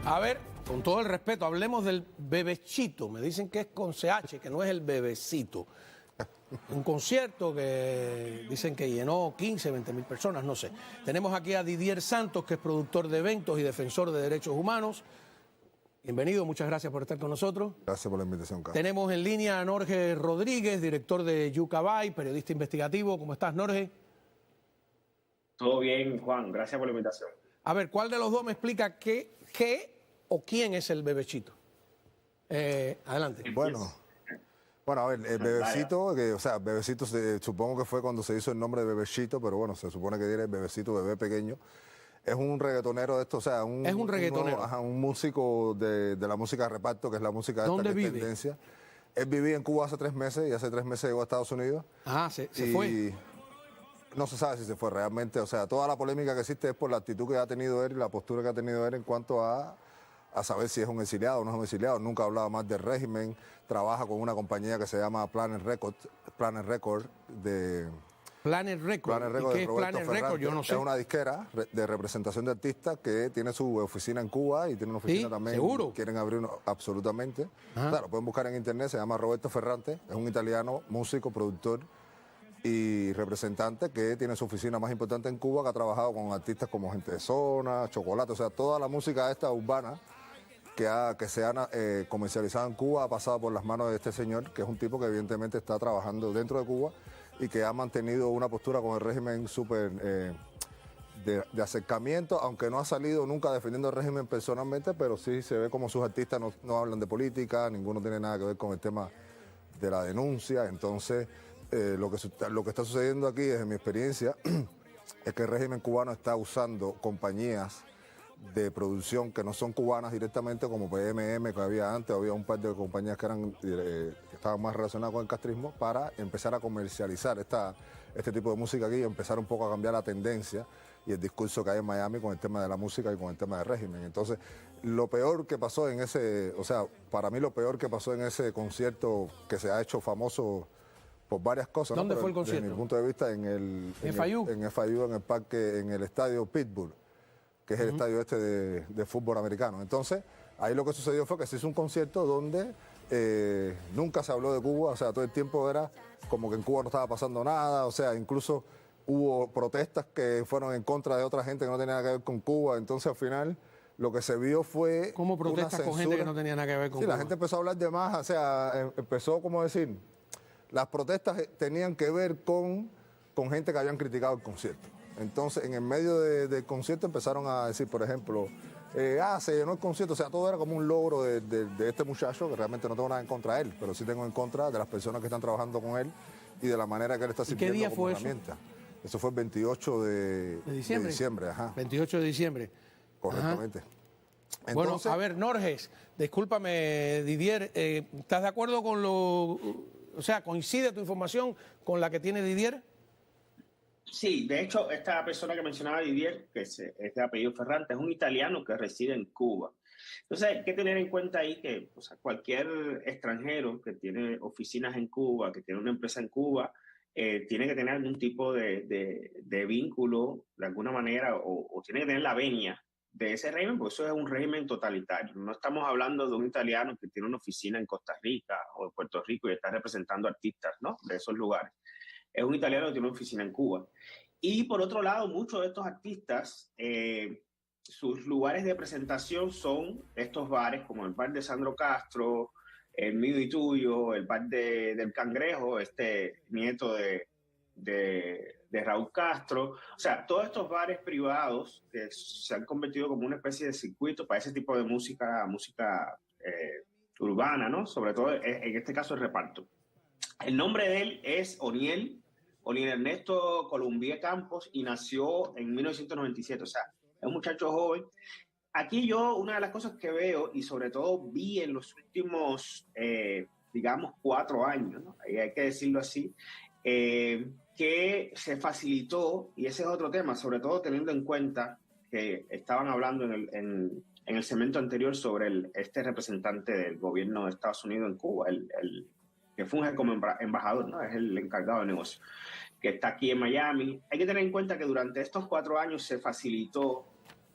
A ver, con todo el respeto, hablemos del Bebechito. Me dicen que es con CH, que no es el Bebecito. Un concierto que dicen que llenó 15, 20 mil personas, no sé. Tenemos aquí a Didier Santos, que es productor de eventos y defensor de derechos humanos. Bienvenido, muchas gracias por estar con nosotros. Gracias por la invitación, Carlos. Tenemos en línea a Norge Rodríguez, director de Yucabay, periodista investigativo. ¿Cómo estás, Norge? Todo bien, Juan. Gracias por la invitación. A ver, ¿cuál de los dos me explica qué o quién es el Bebechito? Adelante. Bueno, a ver, el Bebecito, Bebecito supongo que fue cuando se hizo el nombre de Bebechito, pero bueno, se supone que tiene el Bebecito, bebé pequeño. Es un reggaetonero de esto, o sea, es un reggaetonero. Un músico de la música de reparto, que es la música de esta que es tendencia. Él vivía en Cuba hace 3 meses y hace 3 meses llegó a Estados Unidos. Ah, se fue. No se sabe si se fue realmente, o sea, toda la polémica que existe es por la actitud que ha tenido él y la postura que ha tenido él en cuanto a saber si es un exiliado o no es un exiliado. Nunca ha hablado más del régimen, trabaja con una compañía que se llama Planet Record de... Planet Record. ¿Y qué es Planet Record? Yo no sé. Es una disquera de representación de artistas que tiene su oficina en Cuba y tiene una oficina también. ¿Seguro? Quieren abrir uno, absolutamente. Ajá. Claro, pueden buscar en internet, se llama Roberto Ferrante, es un italiano, músico, productor y representante que tiene su oficina más importante en Cuba, que ha trabajado con artistas como Gente de Zona, Chocolate, o sea, toda la música esta urbana que se ha comercializado en Cuba ha pasado por las manos de este señor, que es un tipo que evidentemente está trabajando dentro de Cuba y que ha mantenido una postura con el régimen súper de acercamiento, aunque no ha salido nunca defendiendo el régimen personalmente, pero sí se ve como sus artistas no hablan de política, ninguno tiene nada que ver con el tema de la denuncia. Entonces, lo que está sucediendo aquí, desde mi experiencia, es que el régimen cubano está usando compañías de producción que no son cubanas directamente, como PMM que había antes, había un par de compañías que estaban más relacionadas con el castrismo, para empezar a comercializar este tipo de música aquí y empezar un poco a cambiar la tendencia y el discurso que hay en Miami con el tema de la música y con el tema del régimen. Entonces, lo peor que pasó en para mí lo peor que pasó en ese concierto que se ha hecho famoso por varias cosas. ¿Dónde fue el concierto? Desde mi punto de vista, en FIU, en el parque, en el estadio Pittsburgh, que es el estadio de fútbol americano. Entonces, ahí lo que sucedió fue que se hizo un concierto donde nunca se habló de Cuba, o sea, todo el tiempo era como que en Cuba no estaba pasando nada, o sea, incluso hubo protestas que fueron en contra de otra gente que no tenía nada que ver con Cuba. Entonces, al final, lo que se vio fue ¿Cómo protestas con gente que no tenía nada que ver con Cuba? Sí, la gente empezó a hablar de más, o sea, empezó, como decir, las protestas tenían que ver con gente que habían criticado el concierto. Entonces, en el medio del concierto empezaron a decir, por ejemplo, se llenó el concierto. O sea, todo era como un logro de este muchacho, que realmente no tengo nada en contra de él, pero sí tengo en contra de las personas que están trabajando con él y de la manera que él está sirviendo ¿Qué día como fue herramienta. Eso fue el 28 de diciembre. Ajá. 28 de diciembre. Correctamente. Entonces, bueno, a ver, Norges, discúlpame, Didier, ¿estás de acuerdo con o sea, coincide tu información con la que tiene Didier? Sí, de hecho, esta persona que mencionaba Didier, que es de apellido Ferrante, es un italiano que reside en Cuba. Entonces hay que tener en cuenta ahí que cualquier extranjero que tiene oficinas en Cuba, que tiene una empresa en Cuba, tiene que tener algún tipo de vínculo, de alguna manera, o tiene que tener la venia de ese régimen, porque eso es un régimen totalitario. No estamos hablando de un italiano que tiene una oficina en Costa Rica o en Puerto Rico y está representando artistas, ¿no?, de esos lugares. Es un italiano que tiene una oficina en Cuba. Y por otro lado, muchos de estos artistas, sus lugares de presentación son estos bares, como el bar de Sandro Castro, el mío y tuyo, el bar del Cangrejo, nieto de Raúl Castro. O sea, todos estos bares privados que se han convertido como una especie de circuito para ese tipo de música urbana, ¿no? Sobre todo, en este caso, el reparto. El nombre de él es Oniel Ernesto Columbier Campos, y nació en 1997, o sea, es un muchacho joven. Aquí una de las cosas que veo, y sobre todo vi en los últimos, digamos, 4 años, ¿no?, hay que decirlo así, que se facilitó, y ese es otro tema, sobre todo teniendo en cuenta que estaban hablando en el segmento anterior sobre este representante del gobierno de Estados Unidos en Cuba, que funge como embajador, ¿no?, es el encargado de negocio, que está aquí en Miami. Hay que tener en cuenta que durante estos 4 años se facilitó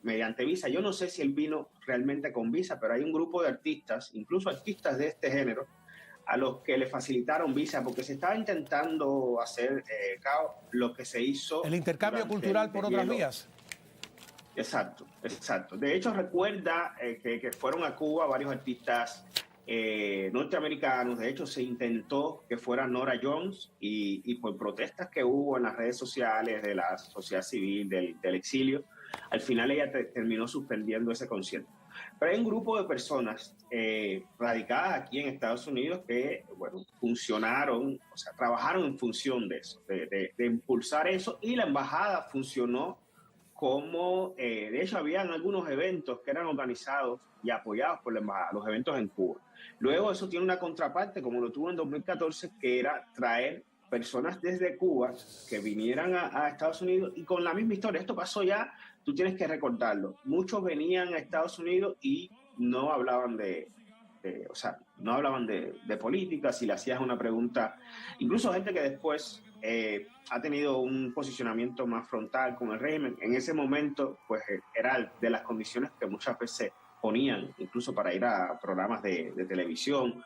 mediante visa. Yo no sé si él vino realmente con visa, pero hay un grupo de artistas, incluso artistas de este género, a los que le facilitaron visa, porque se estaba intentando hacer lo que se hizo. El intercambio cultural por otras vías. Exacto, exacto. De hecho, recuerda que fueron a Cuba varios artistas norteamericanos. De hecho, se intentó que fuera Norah Jones y por protestas que hubo en las redes sociales de la sociedad civil, del exilio, al final ella terminó suspendiendo ese concierto. Pero hay un grupo de personas radicadas aquí en Estados Unidos que, bueno, funcionaron, o sea, trabajaron en función de eso, de impulsar eso, y la embajada funcionó como, de hecho, habían algunos eventos que eran organizados y apoyados por la embajada, los eventos en Cuba. Luego eso tiene una contraparte, como lo tuvo en 2014, que era traer personas desde Cuba que vinieran a Estados Unidos, y con la misma historia. Esto pasó ya, tú tienes que recordarlo. Muchos venían a Estados Unidos y no hablaban no hablaban de política. Si le hacías una pregunta, incluso gente que después ha tenido un posicionamiento más frontal con el régimen, en ese momento pues era de las condiciones que muchas veces ponían, incluso para ir a programas de televisión.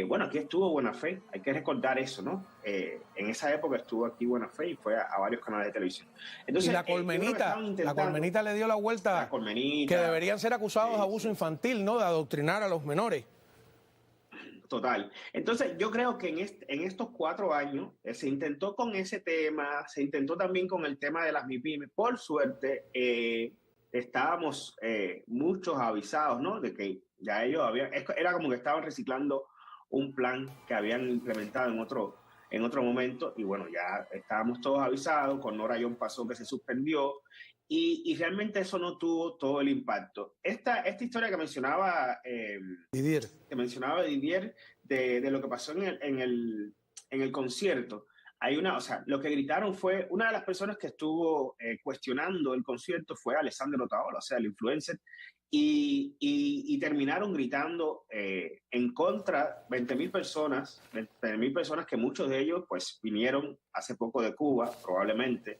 Bueno, aquí estuvo Buena Fe, hay que recordar eso, ¿no? En esa época estuvo aquí Buena Fe y fue a varios canales de televisión. Entonces, y la Colmenita le dio la vuelta, que deberían ser acusados de abuso infantil, ¿no? De adoctrinar a los menores. Total. Entonces, yo creo que en estos 4 años se intentó con ese tema, se intentó también con el tema de las MIPYME. Por suerte, estábamos muchos avisados, ¿no? De que ya ellos era como que estaban reciclando un plan que habían implementado en otro momento, y bueno, ya estábamos todos avisados. Con Norah Jones pasó que se suspendió, y realmente eso no tuvo todo el impacto. Esta historia que mencionaba Didier, de lo que pasó en el concierto, lo que gritaron fue, una de las personas que estuvo cuestionando el concierto fue Alessandro Otaola, o sea, el influencer, y terminaron gritando en contra 20.000 personas que muchos de ellos pues vinieron hace poco de Cuba, probablemente,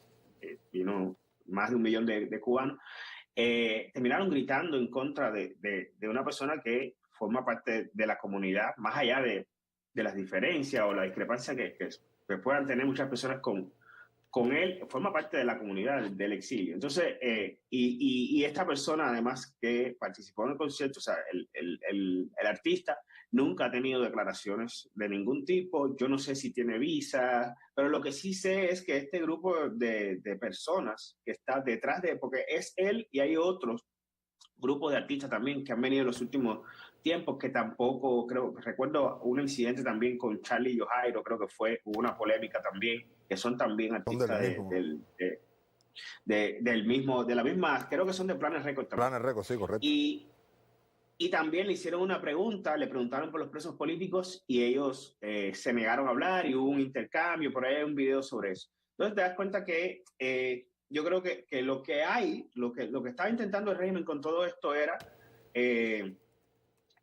vino más de 1 millón de cubanos, terminaron gritando en contra de una persona que forma parte de la comunidad, más allá de las diferencias o la discrepancia que puedan tener muchas personas con él, forma parte de la comunidad del exilio. Entonces, y esta persona, además, que participó en el concierto, o sea, el artista, nunca ha tenido declaraciones de ningún tipo. Yo no sé si tiene visa, pero lo que sí sé es que este grupo de personas que está detrás porque es él y hay otros grupos de artistas también que han venido en los últimos tiempos, que tampoco, recuerdo un incidente también con Charlie y Jairo, hubo una polémica también, que son también artistas de la misma, creo que son de Planet Records también. Planet Records, sí, correcto. Y también le hicieron una pregunta, le preguntaron por los presos políticos, y ellos se negaron a hablar, y hubo un intercambio. Por ahí hay un video sobre eso. Entonces te das cuenta que yo creo que lo que estaba intentando el régimen con todo esto era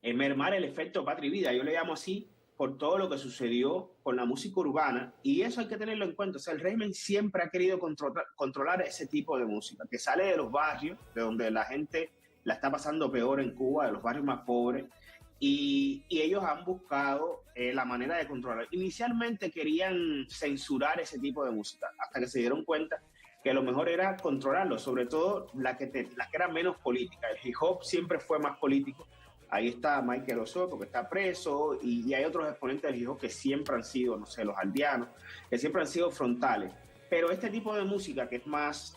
mermar el efecto Patria y Vida. Yo le llamo así por todo lo que sucedió con la música urbana, y eso hay que tenerlo en cuenta. O sea, el régimen siempre ha querido controlar ese tipo de música, que sale de los barrios, de donde la gente la está pasando peor en Cuba, de los barrios más pobres, y ellos han buscado la manera de controlar. Inicialmente querían censurar ese tipo de música, hasta que se dieron cuenta que lo mejor era controlarlo, sobre todo la que era menos política. El hip hop siempre fue más político. Ahí está Michael Osorio, que está preso, y hay otros exponentes del hip hop que siempre han sido, no sé, los aldeanos, que siempre han sido frontales. Pero este tipo de música, que es más,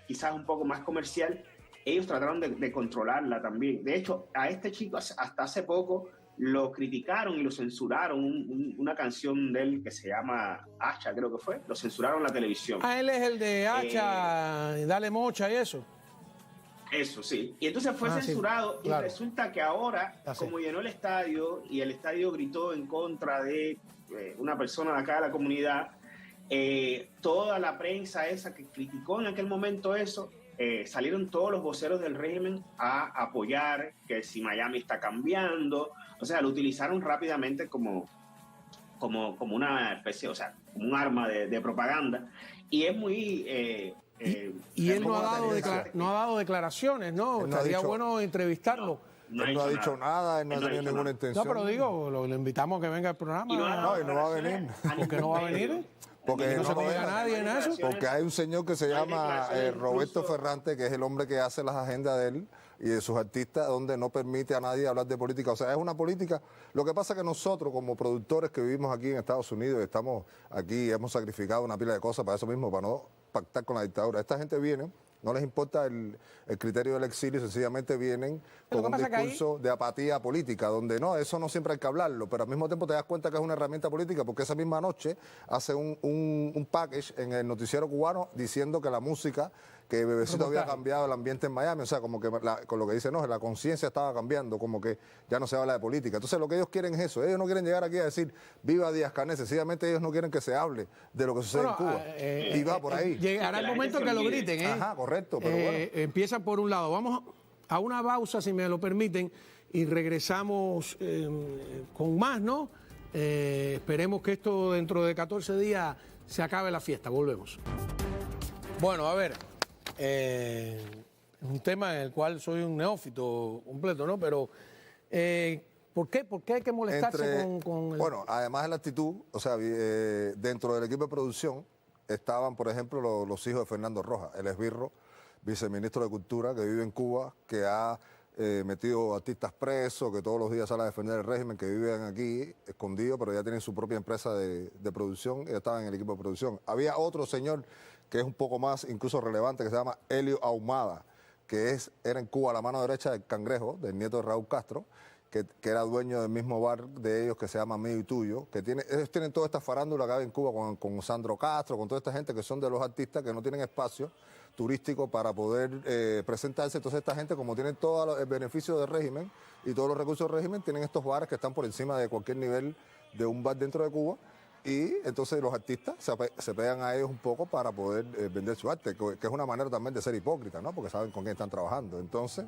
quizás un poco más comercial, ellos trataron de controlarla también. De hecho, a este chico hasta hace poco lo criticaron y lo censuraron, una canción de él que se llama Hacha, creo que fue, lo censuraron en la televisión. Él es el de Hacha, Dale Mocha y eso. Eso, sí. Y entonces fue censurado, sí, claro. Y resulta que ahora, como llenó el estadio y el estadio gritó en contra de una persona de acá de la comunidad, toda la prensa esa que criticó en aquel momento eso, salieron todos los voceros del régimen a apoyar que si Miami está cambiando. O sea, lo utilizaron rápidamente como una especie, o sea, como un arma de propaganda. Y es muy Y él no ha dado declaraciones, ¿no? Estaría bueno entrevistarlo. Él no ha dicho nada, él no ha tenido ninguna intención. No, pero digo, lo invitamos a que venga al programa. No, y no va a venir. ¿Por qué no va a venir? Porque no se pega a nadie en eso. Porque hay un señor que se llama Roberto Ferrante, que es el hombre que hace las agendas de él y de sus artistas, donde no permite a nadie hablar de política. O sea, es una política. Lo que pasa es que nosotros, como productores que vivimos aquí en Estados Unidos, estamos aquí, hemos sacrificado una pila de cosas para eso mismo, para no pactar con la dictadura. Esta gente viene, no les importa el criterio del exilio, sencillamente vienen con un discurso de apatía política, donde no, eso no siempre hay que hablarlo, pero al mismo tiempo te das cuenta que es una herramienta política, porque esa misma noche hace un package en el noticiero cubano diciendo que la música, que Bebecito había cambiado el ambiente en Miami, o sea, como que con lo que dice, no, la conciencia estaba cambiando, como que ya no se habla de política. Entonces lo que ellos quieren es eso, ellos no quieren llegar aquí a decir viva Díaz-Canel, sencillamente ellos no quieren que se hable de lo que sucede en Cuba. Y va por ahí. Llegará el momento que lo griten, ¿eh? Ajá, correcto, pero bueno. Empieza por un lado. Vamos a una pausa, si me lo permiten, y regresamos con más, ¿no? Esperemos que esto dentro de 14 días se acabe la fiesta. Volvemos. Bueno, a ver, un tema en el cual soy un neófito completo, ¿no? Pero, ¿por qué hay que molestarse con el... Bueno, además de la actitud, o sea, dentro del equipo de producción estaban, por ejemplo, los hijos de Fernando Rojas, el esbirro, viceministro de Cultura, que vive en Cuba, que ha metido artistas presos, que todos los días sale a defender el régimen, que viven aquí escondidos, pero ya tienen su propia empresa de producción, y estaban en el equipo de producción. Había otro señor que es un poco más incluso relevante, que se llama Helio Ahumada, que era en Cuba la mano derecha del Cangrejo, del nieto de Raúl Castro, que era dueño del mismo bar de ellos que se llama Mío y Tuyo, que ellos tienen toda esta farándula que hay en Cuba con Sandro Castro, con toda esta gente que son de los artistas que no tienen espacio turístico para poder presentarse. Entonces esta gente, como tienen todo el beneficio del régimen y todos los recursos del régimen, tienen estos bares que están por encima de cualquier nivel de un bar dentro de Cuba, y entonces los artistas se pegan a ellos un poco para poder vender su arte, que es una manera también de ser hipócrita, ¿no? Porque saben con quién están trabajando. Entonces,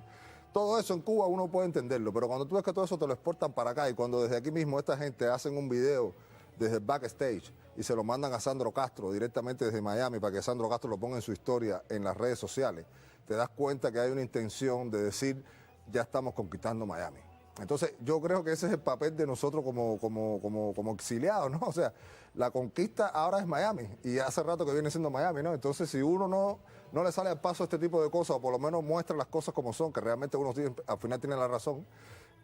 todo eso en Cuba uno puede entenderlo, pero cuando tú ves que todo eso te lo exportan para acá, y cuando desde aquí mismo esta gente hacen un video desde el backstage y se lo mandan a Sandro Castro directamente desde Miami para que Sandro Castro lo ponga en su historia en las redes sociales, te das cuenta que hay una intención de decir, ya estamos conquistando Miami. Entonces, yo creo que ese es el papel de nosotros como exiliados, ¿no? O sea, la conquista ahora es Miami, y hace rato que viene siendo Miami, ¿no? Entonces, si uno no le sale al paso este tipo de cosas, o por lo menos muestra las cosas como son, que realmente uno al final tiene la razón,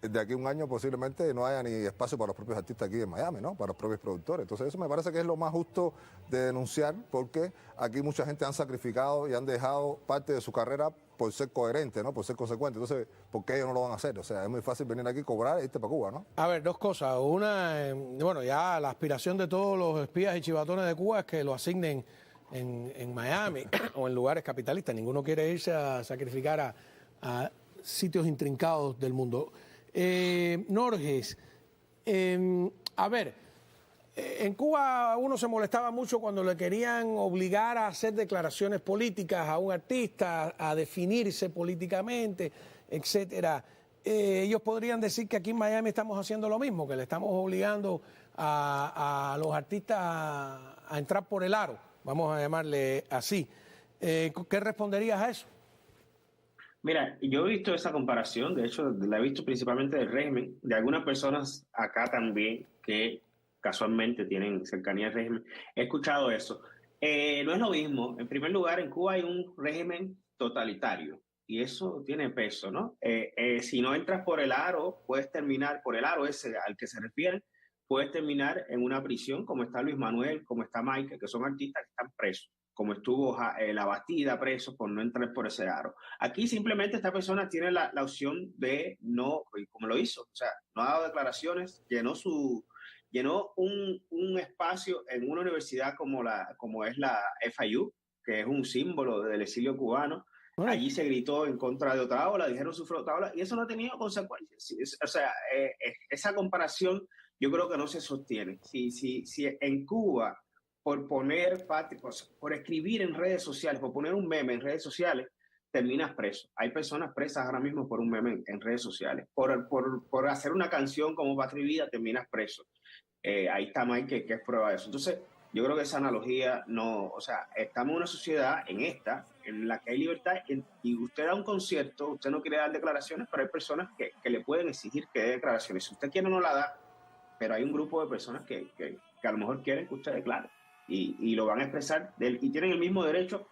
de aquí a un año posiblemente no haya ni espacio para los propios artistas aquí en Miami, ¿no? Para los propios productores. Entonces, eso me parece que es lo más justo de denunciar, porque aquí mucha gente han sacrificado y han dejado parte de su carrera por ser coherente, ¿no? Por ser consecuente. Entonces, ¿por qué ellos no lo van a hacer? O sea, es muy fácil venir aquí, cobrar e irte para Cuba, ¿no? A ver, dos cosas. Una, bueno, ya la aspiración de todos los espías y chivatones de Cuba es que lo asignen en Miami o en lugares capitalistas. Ninguno quiere irse a sacrificar a sitios intrincados del mundo. Norges, a ver, en Cuba uno se molestaba mucho cuando le querían obligar a hacer declaraciones políticas a un artista, a definirse políticamente, etcétera. Ellos podrían decir que aquí en Miami estamos haciendo lo mismo, que le estamos obligando a los artistas a entrar por el aro, vamos a llamarle así. ¿Qué responderías a eso? Mira, yo he visto esa comparación, de hecho la he visto principalmente del régimen, de algunas personas acá también que casualmente tienen cercanía al régimen. He escuchado eso. No es lo mismo. En primer lugar, en Cuba hay un régimen totalitario y eso tiene peso, ¿no? Si no entras por el aro, puedes terminar por el aro ese al que se refiere, puedes terminar en una prisión como está Luis Manuel, como está Michael, que son artistas que están presos, como estuvo La Bastida preso por no entrar por ese aro. Aquí simplemente esta persona tiene la opción de no, como lo hizo, o sea, no ha dado declaraciones, llenó un espacio en una universidad como es la FIU, que es un símbolo del exilio cubano. Bueno. Allí se gritó en contra de otra ola, dijeron sufrió otra ola, y eso no ha tenido consecuencias. O sea, esa comparación yo creo que no se sostiene. Si en Cuba, por escribir en redes sociales, por poner un meme en redes sociales, terminas preso. Hay personas presas ahora mismo por un meme en redes sociales. Por hacer una canción como Patria y Vida, terminas preso. Ahí está Mike, que es prueba de eso. Entonces, yo creo que esa analogía no, o sea, estamos en una sociedad en la que hay libertad y usted da un concierto, usted no quiere dar declaraciones, pero hay personas que le pueden exigir que dé declaraciones. Si usted quiere no la da, pero hay un grupo de personas que a lo mejor quieren que usted declare y lo van a expresar y tienen el mismo derecho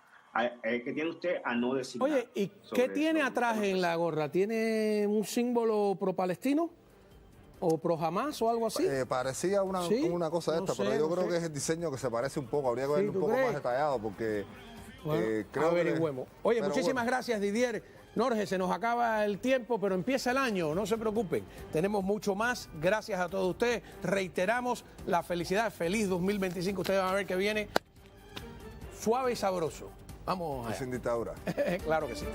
que tiene usted a no decir nada. Oye, ¿y qué tiene atrás en la gorra? ¿Tiene un símbolo pro-palestino? ¿O pro-Jamás o algo así? Parecía ¿Sí? una cosa de No esta, sé, pero yo no creo sé. que es el diseño que se parece un poco. Habría que verlo ¿tú un poco crees? más detallado porque Bueno, creo averigüemos. Oye, pero muchísimas bueno. gracias, Didier. Norge, se nos acaba el tiempo, pero empieza el año, no se preocupen. Tenemos mucho más. Gracias a todos ustedes. Reiteramos la felicidad. Feliz 2025. Ustedes van a ver que viene suave y sabroso. Vamos Y allá. sin dictadura. Claro que sí.